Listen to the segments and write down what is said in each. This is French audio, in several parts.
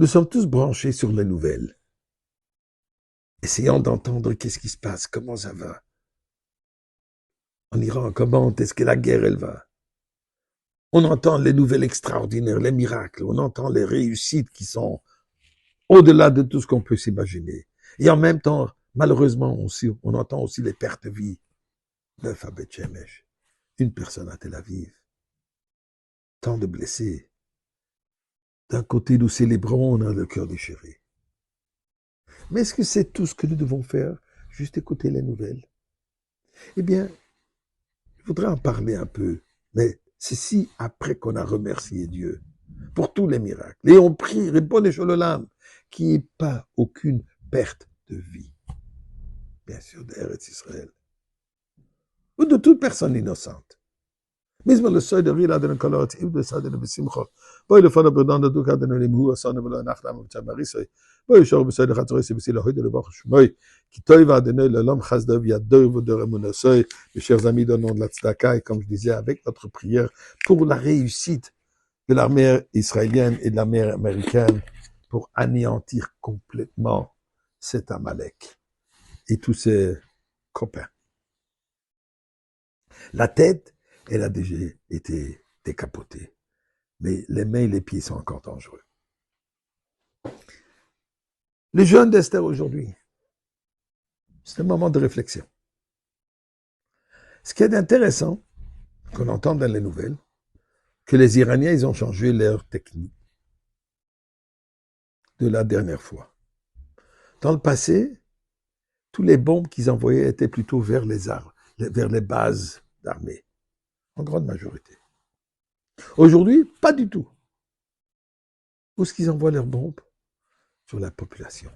Nous sommes tous branchés sur les nouvelles, essayant d'entendre qu'est-ce qui se passe, comment ça va. En Iran, comment est-ce que la guerre, elle va? On entend les nouvelles extraordinaires, les miracles, on entend les réussites qui sont au-delà de tout ce qu'on peut s'imaginer. Et en même temps, malheureusement, on entend aussi les pertes de vie. 9 à Beth Shemesh, une personne à Tel Aviv, tant de blessés. D'un côté, nous célébrons, on a le cœur déchiré. Mais est-ce que c'est tout ce que nous devons faire? Juste écouter les nouvelles? Eh bien, je voudrais en parler un peu, mais c'est si après qu'on a remercié Dieu pour tous les miracles, et on prie, Ribbon Sholom, qu'il n'y ait pas aucune perte de vie, bien sûr, d'Eretz Israël, ou de toute personne innocente. מזמור לסוי דרילה דן קולות איב דסדן בשמחו בואי לפון ברדן דוק דן למהו אסון ולא נחלם בצמריסוי בואי שור בסוי לחצריסי בסילה הויד לבח שמוי כי טוב אדוני לעולם חסדו וידו ודור אמונתו. Mes chers amis, donnons de la tzedaka, et comme je disais, avec notre prière pour la réussite de l'armée israélienne et de l'armée américaine pour anéantir complètement cet Amalek et tous ses copains. La tête, elle a déjà été décapotée, mais les mains et les pieds sont encore dangereux. Le jeûne d'Esther aujourd'hui, c'est un moment de réflexion. Ce qui est intéressant, qu'on entend dans les nouvelles, que les Iraniens, ils ont changé leur technique de la dernière fois. Dans le passé, tous les bombes qu'ils envoyaient étaient plutôt vers les bases d'armée, en grande majorité. Aujourd'hui, pas du tout. Où est-ce qu'ils envoient leurs bombes? Sur la population,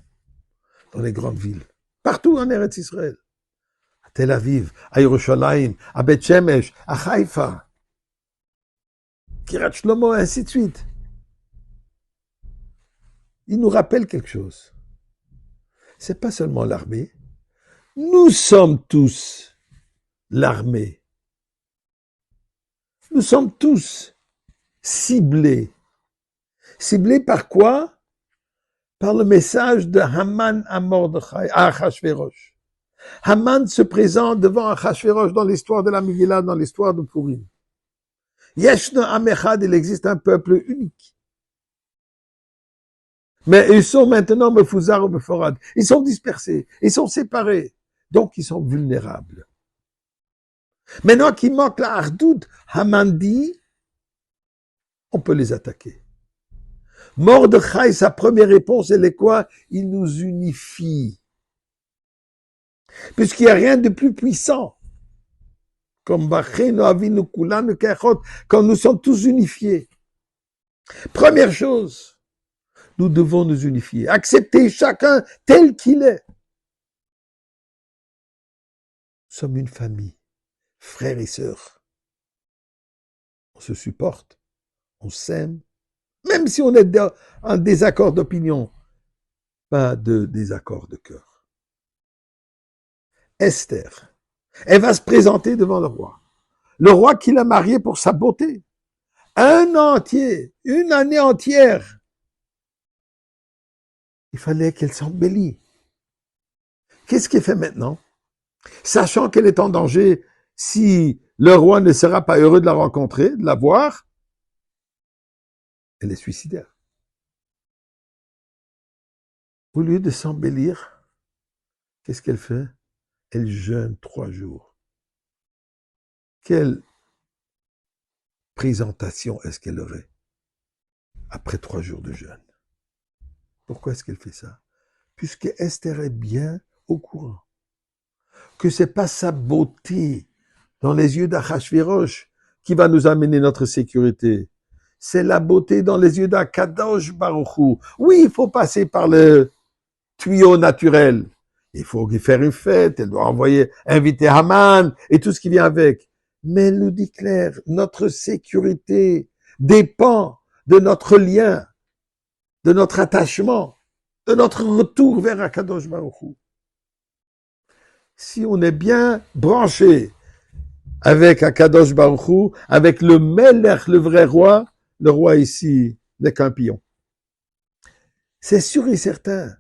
dans les grandes villes, partout en Eretz Israël, à Tel Aviv, à Yerushalayim, à Beth Shemesh, à Haïfa, Kiryat Shlomo, et ainsi de suite. Il nous rappelle quelque chose. C'est pas seulement l'armée. Nous sommes tous l'armée. Nous sommes tous ciblés. Ciblés par quoi? Par le message de Haman à Mordechai, à Achashverosh. Haman se présente devant Achashverosh dans l'histoire de la Megillah, dans l'histoire de Purim. Yeshna Amechad, il existe un peuple unique. Mais ils sont maintenant Mefuzar ou Meforad. Ils sont dispersés, ils sont séparés. Donc ils sont vulnérables. Maintenant qu'il manque la hardout, Haman dit, on peut les attaquer. Mordechai, sa première réponse, elle est quoi? Il nous unifie. Puisqu'il n'y a rien de plus puissant. Comme quand nous sommes tous unifiés. Première chose, nous devons nous unifier. Accepter chacun tel qu'il est. Nous sommes une famille, frères et sœurs. On se supporte, on s'aime. Même si on est en désaccord d'opinion, pas de désaccord de cœur. Esther, elle va se présenter devant le roi qui l'a mariée pour sa beauté. Un an entier, une année entière. Il fallait qu'elle s'embellit. Qu'est-ce qu'elle fait maintenant? Sachant qu'elle est en danger, si le roi ne sera pas heureux de la rencontrer, de la voir, elle est suicidaire. Au lieu de s'embellir, qu'est-ce qu'elle fait? Elle jeûne 3 jours. Quelle présentation est-ce qu'elle aurait après 3 jours de jeûne? Pourquoi est-ce qu'elle fait ça? Puisque Esther est bien au courant que c'est pas sa beauté dans les yeux d'Achashverosh qui va nous amener notre sécurité. C'est la beauté dans les yeux d'Akadosh Baruch Hu. Oui, il faut passer par le tuyau naturel. Il faut faire une fête, elle doit inviter Haman et tout ce qui vient avec. Mais elle nous dit clair, notre sécurité dépend de notre lien, de notre attachement, de notre retour vers Akadosh Baruch Hu. Si on est bien branché avec Akadosh Baruch Hu, avec le Melech, le vrai roi, le roi ici n'est qu'un pion. C'est sûr et certain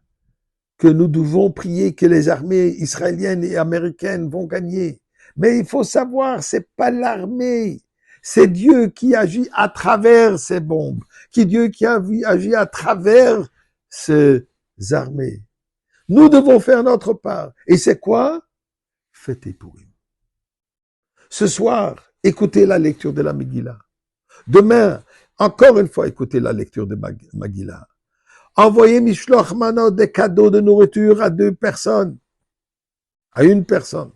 que nous devons prier que les armées israéliennes et américaines vont gagner. Mais il faut savoir, c'est pas l'armée, c'est Dieu qui agit à travers ces bombes, Dieu qui agit à travers ces armées. Nous devons faire notre part. Et c'est quoi? Fêter Purim. Ce soir, écoutez la lecture de la Megillah. Demain, encore une fois, écoutez la lecture de Megillah. Envoyez Mishloach Manot, des cadeaux de nourriture à 2 personnes, à une personne,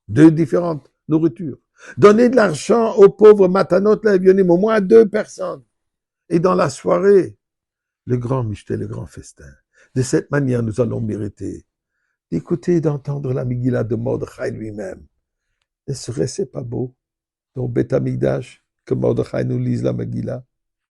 2 différentes nourritures. Donnez de l'argent aux pauvres Matanot, Levionim, au moins à 2 personnes. Et dans la soirée, le grand Mishté, le grand festin. De cette manière, nous allons mériter d'écouter et d'entendre la Megillah de Mordechai lui-même. Ne serait-ce pas beau, dans Beth Amikdash, que Mordechai nous lise la Megillah?